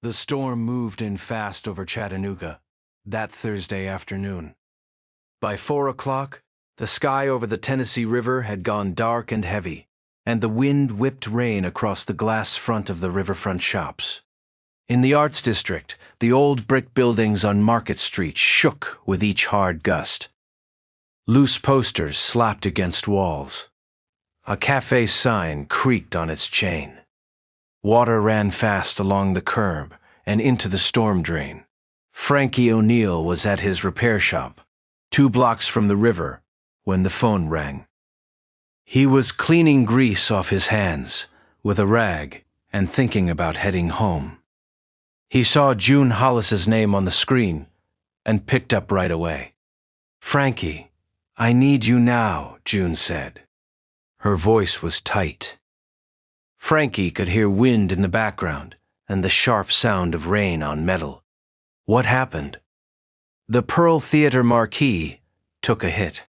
The storm moved in fast over Chattanooga that Thursday afternoon. By 4 o'clock, the sky over the Tennessee River had gone dark and heavy, and the wind whipped rain across the glass front of the riverfront shops. In the Arts District, the old brick buildings on Market Street shook with each hard gust. Loose posters slapped against walls. A cafe sign creaked on its chain. Water ran fast along the curb and into the storm drain. Frankie O'Neill was at his repair shop, 2 blocks from the river, when the phone rang. He was cleaning grease off his hands with a rag and thinking about heading home. He saw June Hollis's name on the screen and picked up right away. "Frankie, I need you now," June said. Her voice was tight. Frankie could hear wind in the background and the sharp sound of rain on metal. What happened? The Pearl Theater marquee took a hit.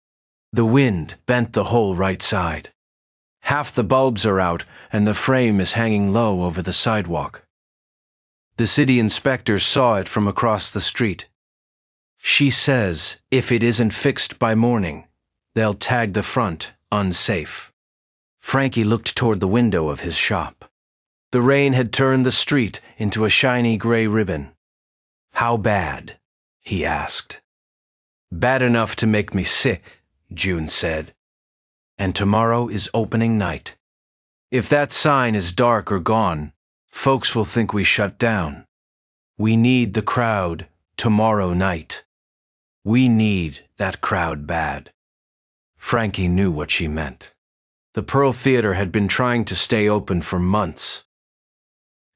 The wind bent the whole right side. Half the bulbs are out and the frame is hanging low over the sidewalk. The city inspector saw it from across the street. She says if it isn't fixed by morning, they'll tag the front unsafe. Frankie looked toward the window of his shop. The rain had turned the street into a shiny gray ribbon. "How bad?" he asked. "Bad enough to make me sick," June said. "And tomorrow is opening night. If that sign is dark or gone, folks will think we shut down. We need the crowd tomorrow night. We need that crowd bad." Frankie knew what she meant. The Pearl Theater had been trying to stay open for months.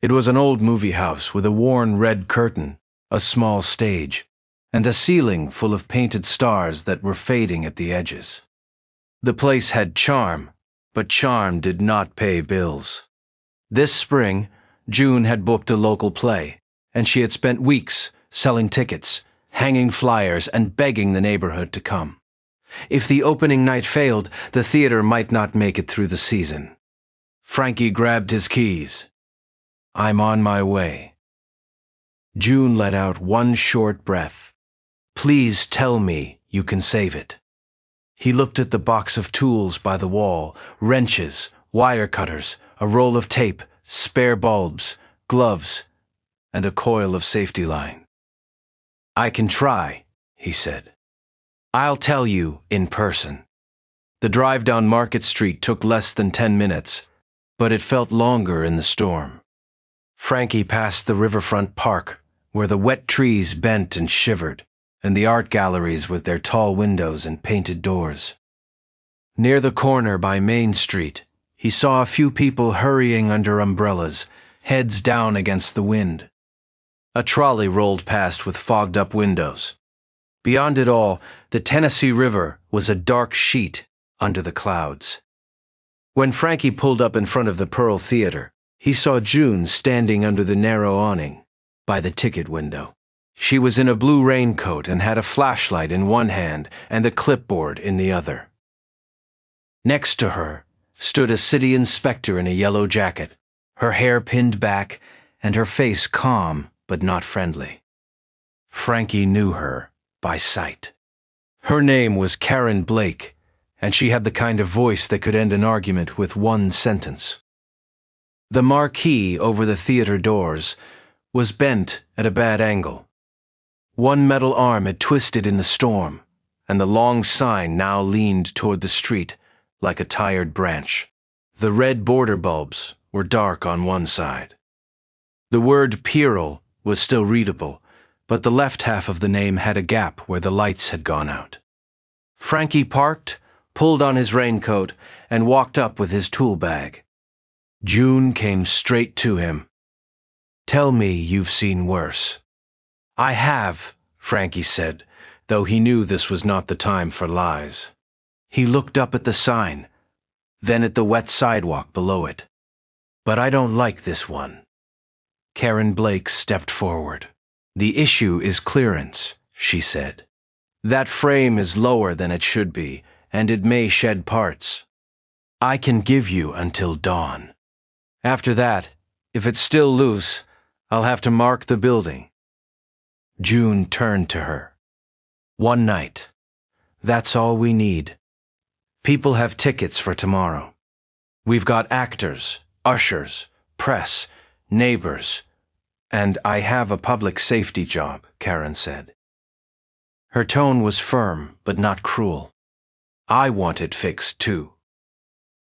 It was an old movie house with a worn red curtain, a small stage, and a ceiling full of painted stars that were fading at the edges. The place had charm, but charm did not pay bills. This spring, June had booked a local play, and she had spent weeks selling tickets, hanging flyers, and begging the neighborhood to come. If the opening night failed, the theater might not make it through the season. Frankie grabbed his keys. "I'm on my way." June let out one short breath. "Please tell me you can save it." He looked at the box of tools by the wall, wrenches, wire cutters, a roll of tape, spare bulbs, gloves, and a coil of safety line. "I can try," he said. "I'll tell you in person." The drive down Market Street took less than 10 minutes, but it felt longer in the storm. Frankie passed the riverfront park, where the wet trees bent and shivered, and the art galleries with their tall windows and painted doors. Near the corner by Main Street, he saw a few people hurrying under umbrellas, heads down against the wind. A trolley rolled past with fogged-up windows. Beyond it all, the Tennessee River was a dark sheet under the clouds. When Frankie pulled up in front of the Pearl Theater, he saw June standing under the narrow awning by the ticket window. She was in a blue raincoat and had a flashlight in one hand and a clipboard in the other. Next to her stood a city inspector in a yellow jacket, her hair pinned back and her face calm but not friendly. Frankie knew her by sight. Her name was Karen Blake, and she had the kind of voice that could end an argument with one sentence. The marquee over the theater doors was bent at a bad angle. One metal arm had twisted in the storm, and the long sign now leaned toward the street like a tired branch. The red border bulbs were dark on one side. The word Pearl was still readable, but the left half of the name had a gap where the lights had gone out. Frankie parked, pulled on his raincoat, and walked up with his tool bag. June came straight to him. "Tell me you've seen worse." "I have," Frankie said, though he knew this was not the time for lies. He looked up at the sign, then at the wet sidewalk below it. "But I don't like this one." Karen Blake stepped forward. "The issue is clearance," she said. "That frame is lower than it should be, and it may shed parts. I can give you until dawn. After that, if it's still loose, I'll have to mark the building. June turned to her. One night. That's all we need. People have tickets for tomorrow. We've got actors, ushers, press, neighbors, and I have a public safety job, Karen said. Her tone was firm, but not cruel. I want it fixed, too.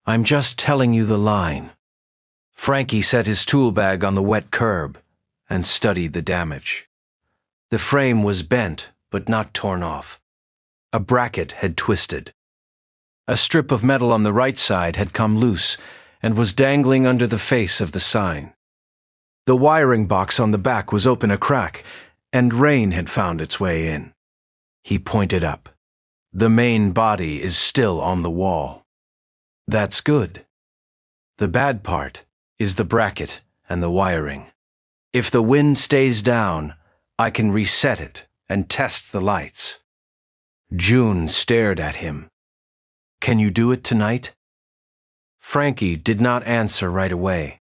I'm just telling you the line. Frankie set his tool bag on the wet curb and studied the damage. The frame was bent, but not torn off. A bracket had twisted. A strip of metal on the right side had come loose and was dangling under the face of the sign. The wiring box on the back was open a crack, and rain had found its way in. He pointed up. The main body is still on the wall. That's good. The bad part is the bracket and the wiring. If the wind stays down, I can reset it and test the lights. June stared at him. Can you do it tonight? Frankie did not answer right away.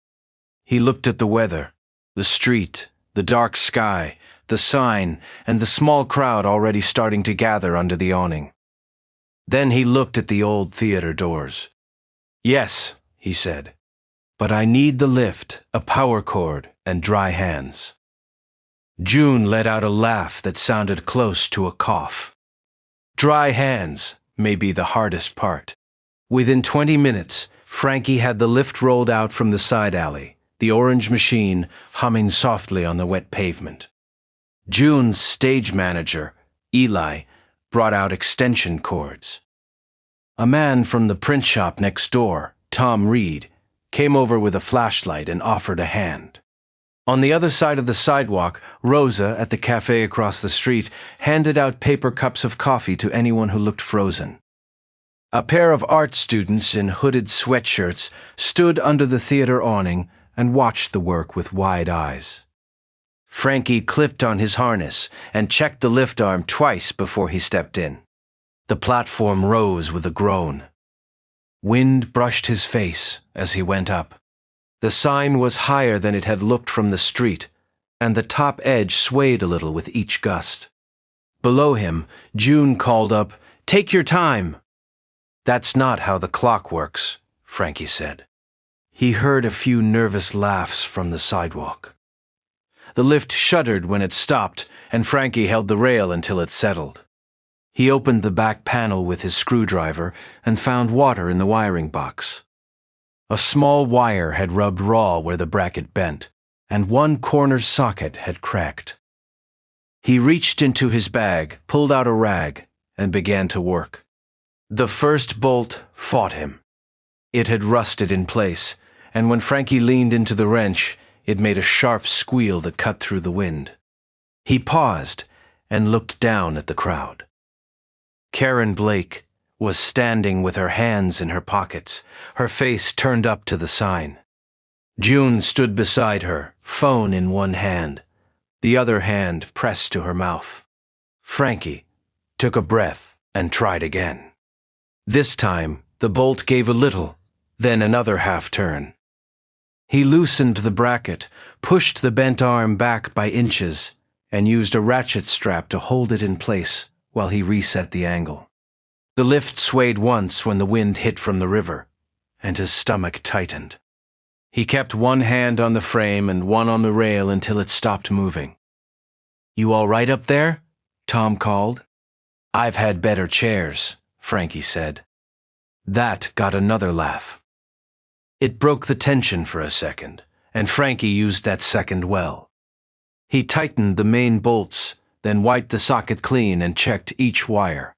He looked at the weather, the street, the dark sky, the sign, and the small crowd already starting to gather under the awning. Then he looked at the old theater doors. Yes, he said, but I need the lift, a power cord, and dry hands. June let out a laugh that sounded close to a cough. Dry hands may be the hardest part. Within 20 minutes, Frankie had the lift rolled out from the side alley, the orange machine humming softly on the wet pavement. June's stage manager, Eli, brought out extension cords. A man from the print shop next door, Tom Reed, came over with a flashlight and offered a hand. On the other side of the sidewalk, Rosa, at the cafe across the street, handed out paper cups of coffee to anyone who looked frozen. A pair of art students in hooded sweatshirts stood under the theater awning and watched the work with wide eyes. Frankie clipped on his harness and checked the lift arm twice before he stepped in. The platform rose with a groan. Wind brushed his face as he went up. The sign was higher than it had looked from the street, and the top edge swayed a little with each gust. Below him, June called up, "Take your time!" "That's not how the clock works," Frankie said. He heard a few nervous laughs from the sidewalk. The lift shuddered when it stopped, and Frankie held the rail until it settled. He opened the back panel with his screwdriver and found water in the wiring box. A small wire had rubbed raw where the bracket bent, and one corner socket had cracked. He reached into his bag, pulled out a rag, and began to work. The first bolt fought him. It had rusted in place, and when Frankie leaned into the wrench, it made a sharp squeal that cut through the wind. He paused and looked down at the crowd. Karen Blake was standing with her hands in her pockets, her face turned up to the sign. June stood beside her, phone in one hand, the other hand pressed to her mouth. Frankie took a breath and tried again. This time, the bolt gave a little, then another half-turn. He loosened the bracket, pushed the bent arm back by inches, and used a ratchet strap to hold it in place while he reset the angle. The lift swayed once when the wind hit from the river, and his stomach tightened. He kept one hand on the frame and one on the rail until it stopped moving. "You all right up there?" Tom called. "I've had better chairs," Frankie said. That got another laugh. It broke the tension for a second, and Frankie used that second well. He tightened the main bolts, then wiped the socket clean and checked each wire.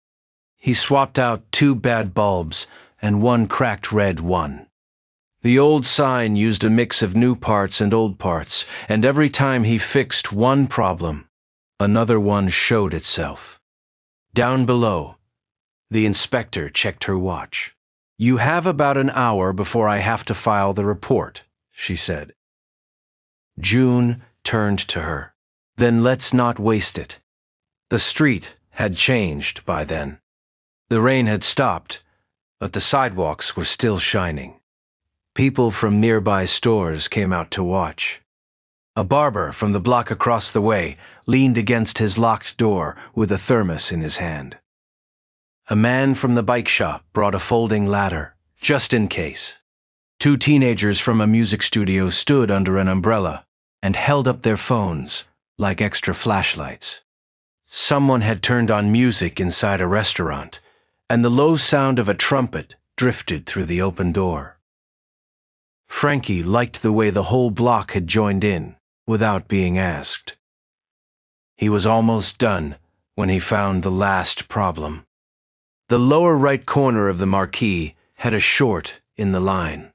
He swapped out 2 bad bulbs and 1 cracked red one. The old sign used a mix of new parts and old parts, and every time he fixed one problem, another one showed itself. Down below, the inspector checked her watch. "You have about an hour before I have to file the report," she said. June turned to her. "Then let's not waste it." The street had changed by then. The rain had stopped, but the sidewalks were still shining. People from nearby stores came out to watch. A barber from the block across the way leaned against his locked door with a thermos in his hand. A man from the bike shop brought a folding ladder, just in case. 2 teenagers from a music studio stood under an umbrella and held up their phones like extra flashlights. Someone had turned on music inside a restaurant, and the low sound of a trumpet drifted through the open door. Frankie liked the way the whole block had joined in, without being asked. He was almost done when he found the last problem. The lower right corner of the marquee had a short in the line.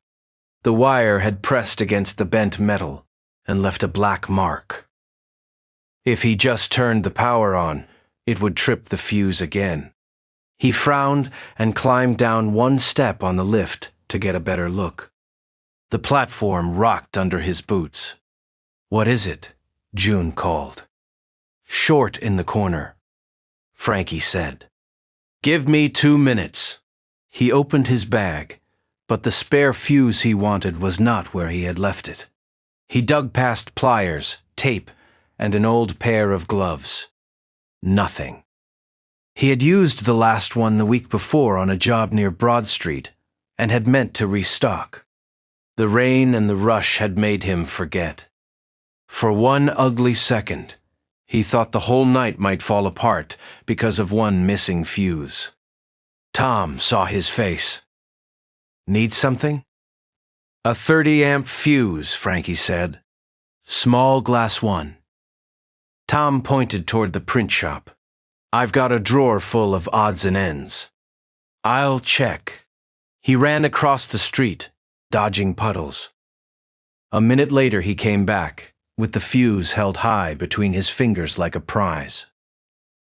The wire had pressed against the bent metal and left a black mark. If he just turned the power on, it would trip the fuse again. He frowned and climbed down 1 step on the lift to get a better look. The platform rocked under his boots. "What is it?" June called. "Short in the corner," Frankie said. "Give me 2 minutes." He opened his bag, but the spare fuse he wanted was not where he had left it. He dug past pliers, tape, and an old pair of gloves. Nothing. He had used the last one the week before on a job near Broad Street and had meant to restock. The rain and the rush had made him forget. For 1 ugly second, he thought the whole night might fall apart because of 1 missing fuse. Tom saw his face. "Need something?" "A 30-amp fuse," Frankie said. "Small glass one." Tom pointed toward the print shop. "I've got a drawer full of odds and ends." "I'll check." He ran across the street, dodging puddles. A minute later he came back, with the fuse held high between his fingers like a prize.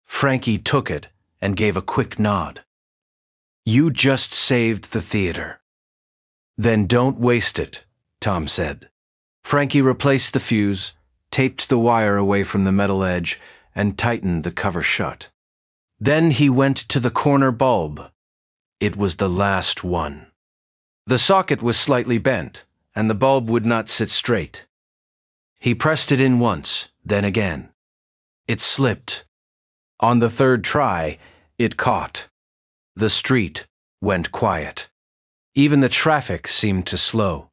Frankie took it and gave a quick nod. "You just saved the theater." "Then don't waste it," Tom said. Frankie replaced the fuse, taped the wire away from the metal edge, and tightened the cover shut. Then he went to the corner bulb. It was the last one. The socket was slightly bent, and the bulb would not sit straight. He pressed it in once, then again. It slipped. On the 3rd try, it caught. The street went quiet. Even the traffic seemed to slow.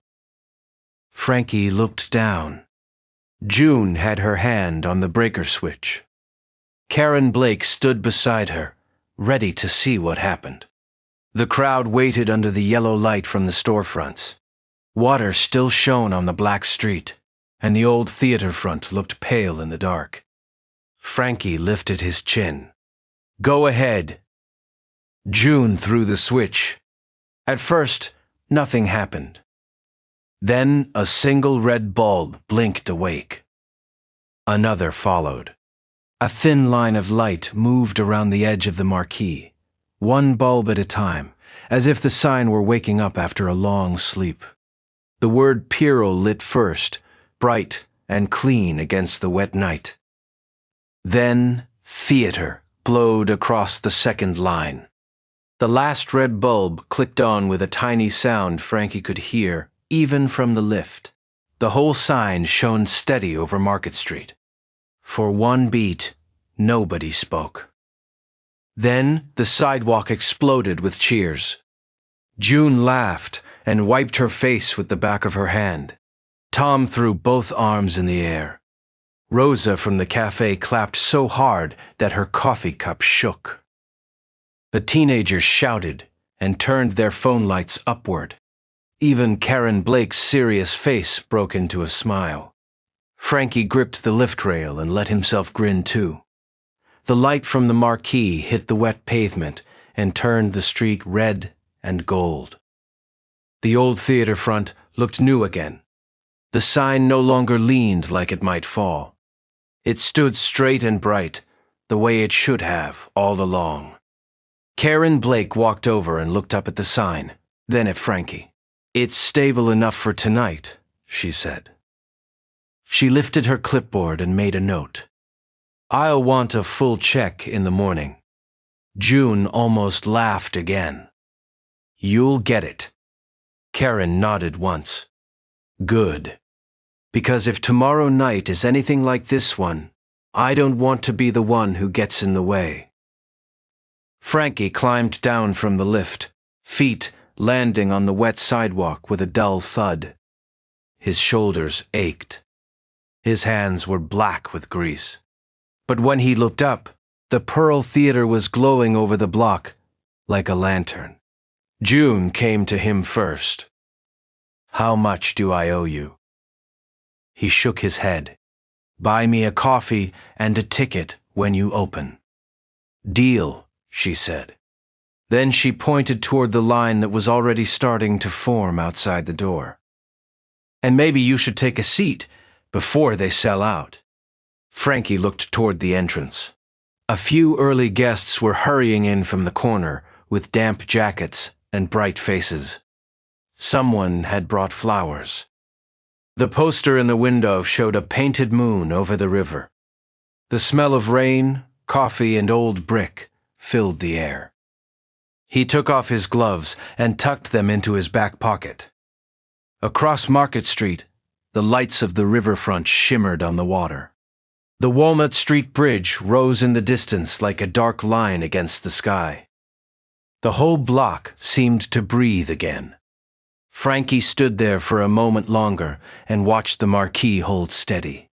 Frankie looked down. June had her hand on the breaker switch. Karen Blake stood beside her, ready to see what happened. The crowd waited under the yellow light from the storefronts. Water still shone on the black street, and the old theater front looked pale in the dark. Frankie lifted his chin. "Go ahead." June threw the switch. At first, nothing happened. Then a single red bulb blinked awake. Another followed. A thin line of light moved around the edge of the marquee, 1 bulb at a time, as if the sign were waking up after a long sleep. The word Pierrot lit first, bright and clean against the wet night. Then theater glowed across the 2nd line. The last red bulb clicked on with a tiny sound Frankie could hear, even from the lift. The whole sign shone steady over Market Street. For 1 beat, nobody spoke. Then the sidewalk exploded with cheers. June laughed and wiped her face with the back of her hand. Tom threw both arms in the air. Rosa from the cafe clapped so hard that her coffee cup shook. The teenagers shouted and turned their phone lights upward. Even Karen Blake's serious face broke into a smile. Frankie gripped the lift rail and let himself grin too. The light from the marquee hit the wet pavement and turned the street red and gold. The old theater front looked new again. The sign no longer leaned like it might fall. It stood straight and bright, the way it should have all along. Karen Blake walked over and looked up at the sign, then at Frankie. "It's stable enough for tonight," she said. She lifted her clipboard and made a note. "I'll want a full check in the morning." June almost laughed again. "You'll get it." Karen nodded once. "Good." Because if tomorrow night is anything like this one, I don't want to be the one who gets in the way. Frankie climbed down from the lift, feet landing on the wet sidewalk with a dull thud. His shoulders ached. His hands were black with grease. But when he looked up, the Pearl Theater was glowing over the block like a lantern. June came to him first. "How much do I owe you?" He shook his head. "Buy me a coffee and a ticket when you open." "Deal," she said. Then she pointed toward the line that was already starting to form outside the door. "And maybe you should take a seat before they sell out." Frankie looked toward the entrance. A few early guests were hurrying in from the corner with damp jackets and bright faces. Someone had brought flowers. The poster in the window showed a painted moon over the river. The smell of rain, coffee, and old brick filled the air. He took off his gloves and tucked them into his back pocket. Across Market Street, the lights of the riverfront shimmered on the water. The Walnut Street Bridge rose in the distance like a dark line against the sky. The whole block seemed to breathe again. Frankie stood there for a moment longer and watched the marquee hold steady.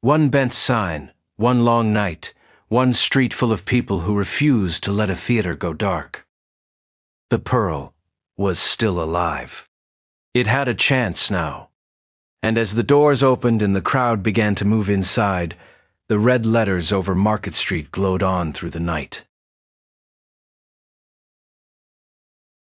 One bent sign, one long night, one street full of people who refused to let a theater go dark. The Pearl was still alive. It had a chance now. And as the doors opened and the crowd began to move inside, the red letters over Market Street glowed on through the night.